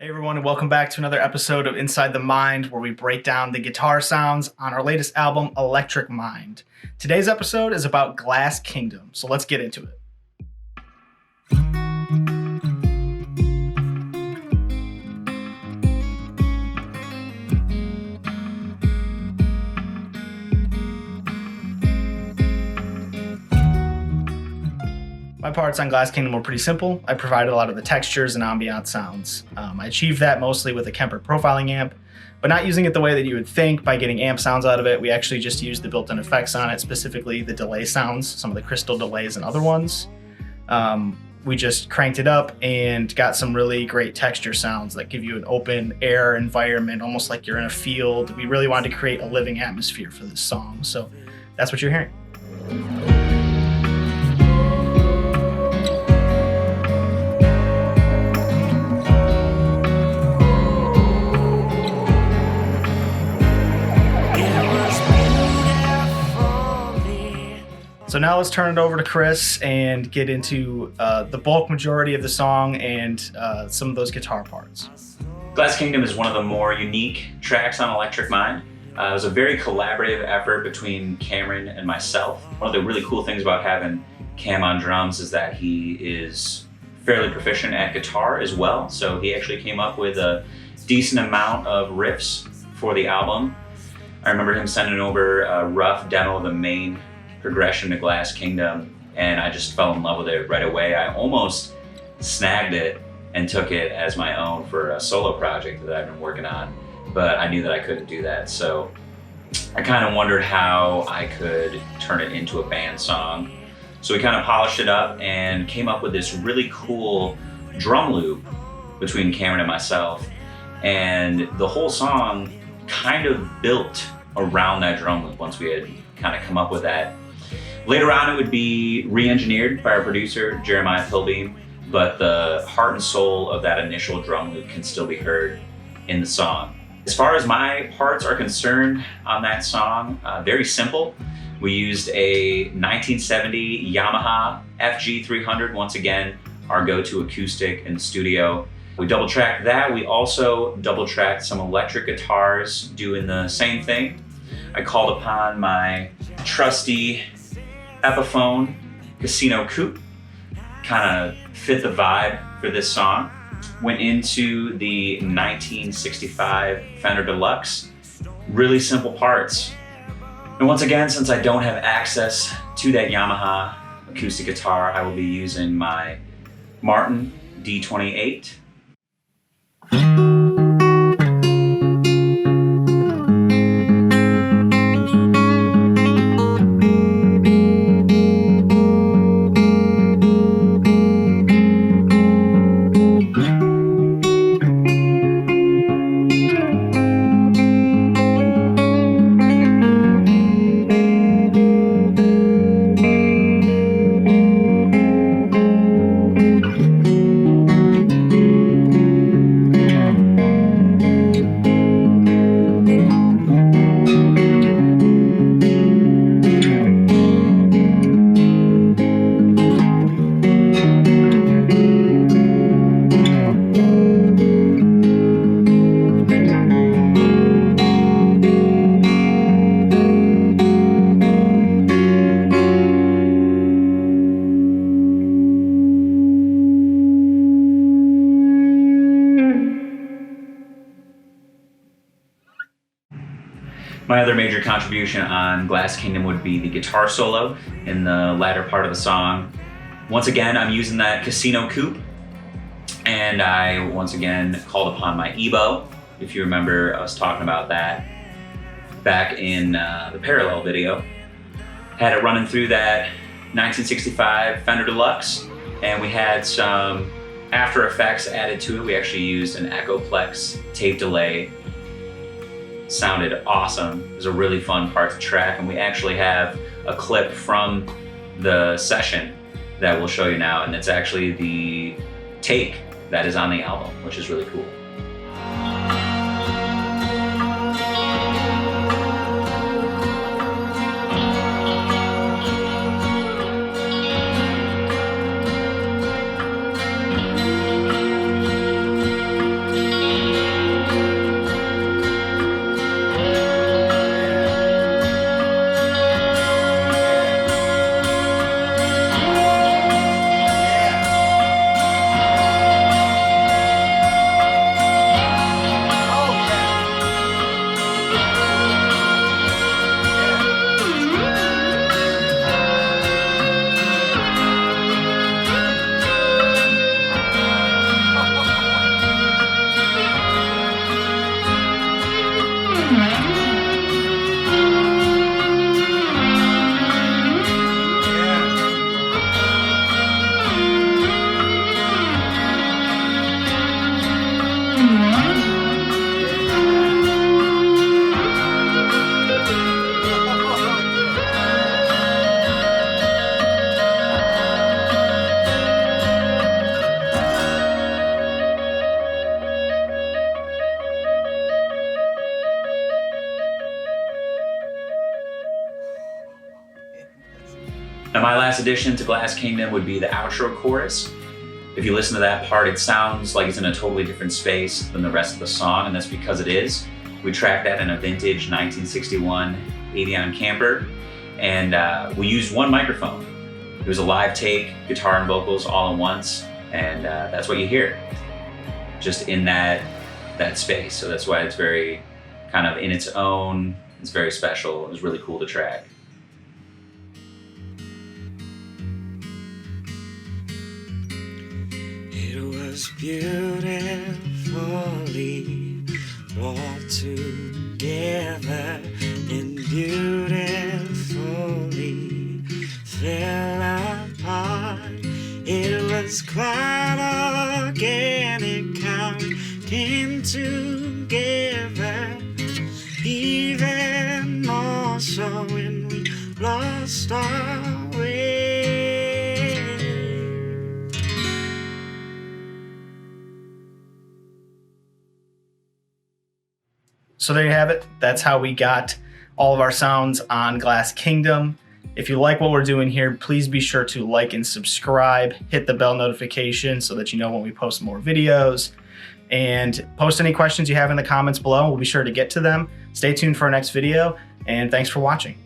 Hey everyone, and welcome back to another episode of Inside the Mind, where we break down the guitar sounds on our latest album, Electric Mind. Today's episode is about Glass Kingdom, so let's get into it. My parts on Glass Kingdom were pretty simple. I provided a lot of the textures and ambient sounds. I achieved that mostly with a Kemper profiling amp, but not using it the way that you would think by getting amp sounds out of it. We actually just used the built-in effects on it, specifically the delay sounds, some of the crystal delays and other ones. We just cranked it up and got some really great texture sounds that give you an open air environment, almost like you're in a field. We really wanted to create a living atmosphere for this song, so that's what you're hearing. So now let's turn it over to Chris and get into the bulk majority of the song and some of those guitar parts. Glass Kingdom is one of the more unique tracks on Electric Mind. It was a very collaborative effort between Cameron and myself. One of the really cool things about having Cam on drums is that he is fairly proficient at guitar as well. So he actually came up with a decent amount of riffs for the album. I remember him sending over a rough demo of the main progression to Glass Kingdom, and I just fell in love with it right away. I almost snagged it and took it as my own for a solo project that I've been working on, but I knew that I couldn't do that. So I kind of wondered how I could turn it into a band song. So we kind of polished it up and came up with this really cool drum loop between Cameron and myself, and the whole song kind of built around that drum loop once we had kind of come up with that. Later on, it would be re-engineered by our producer, Jeremiah Pilbeam, but the heart and soul of that initial drum loop can still be heard in the song. As far as my parts are concerned on that song, very simple. We used a 1970 Yamaha FG300, once again, our go-to acoustic in the studio. We double-tracked that. We also double-tracked some electric guitars doing the same thing. I called upon my trusty Epiphone Casino Coupe, kind of fit the vibe for this song. Went into the 1965 Fender Deluxe, really simple parts. And once again, since I don't have access to that Yamaha acoustic guitar, I will be using my Martin D28. My other major contribution on Glass Kingdom would be the guitar solo in the latter part of the song. Once again, I'm using that Casino Coupe, and I once again called upon my EBO. If you remember, I was talking about that back in the Parallel video. Had it running through that 1965 Fender Deluxe, and we had some After Effects added to it. We actually used an Echoplex tape delay. Sounded awesome. It was a really fun part to track, and we actually have a clip from the session that we'll show you now, and it's actually the take that is on the album, which is really cool. And my last addition to Glass Kingdom would be the outro chorus. If you listen to that part, it sounds like it's in a totally different space than the rest of the song, and that's because it is. We tracked that in a vintage 1961 Avion camper, and we used one microphone. It was a live take, guitar and vocals all at once, and that's what you hear, just in that space. So that's why it's very kind of in its own, it's very special. It was really cool to track. It was beautifully brought together and beautifully fell apart. It was quite organic how it came together, even more so when we lost our way. So there you have it. That's how we got all of our sounds on Glass Kingdom. If you like what we're doing here, please be sure to like and subscribe, hit the bell notification so that you know when we post more videos, and post any questions you have in the comments below. We'll be sure to get to them. Stay tuned for our next video, and thanks for watching.